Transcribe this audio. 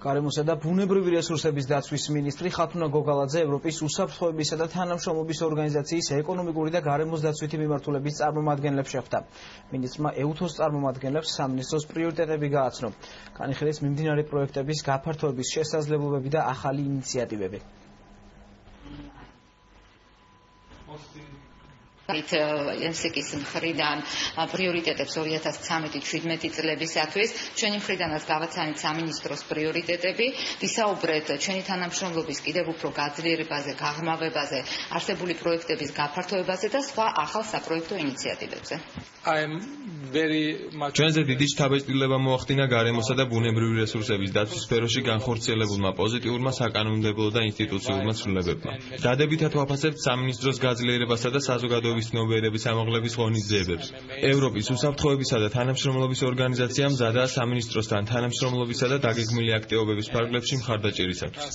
გარემოსა და ბუნებრივი რესურსების დაცვის მინისტრი ხათუნა გოგალაძე ევროპის უსაფრთხოებისა და თანამშრომლობის ორგანიზაციის ეკონომიკური და გარემოს დაცვითი მიმართულების წარმომადგენლებს შეხვდა. მინისტრმა ეუთოს წარმომადგენლებს სამინისტროს პრიორიტეტები გააცნო. განიხილეს მიმდინარე პროექტების გაფართოების შესაძლებლობები და ახალი ინიციატივები. ენსეკის მხრიდან პრიორიტეტებს 2013-17 წლებისათვის ჩვენი მხრიდანაც გავაცანით სამინისტროს პრიორიტეტები, ვისაუბრეთ ჩვენი თანამშრომლობის კიდევ უფრო გაძლიერებაზე, გაღრმავებაზე, არსებული პროექტების გაფართოებაზე და სხვა ახალ საპროექტო ინიციატივებზე. ჩვენზე დიდი შთაბეჭდილება მოახდინა გარემოსა და ბუნებრივი რესურსების დაცვის სფეროში განხორციელებულმა პოზიტიურმა საკანონმდებლო და ინსტიტუციურმა ცვლილებებმა. დადებითად ვაფასებთ სამინისტროს გაძლიერებასა და საზოგადოების ცნობიერების ამაღლების ღონისძიებებს. ევროპის უსაფრთხოებისა და თანამშრომლობის ორგანიზაციამ მზადაა სამინისტროსთან თანამშრომლობისა და დაგეგმილი აქტივობების ფარგლებში მხარდაჭერისათვის.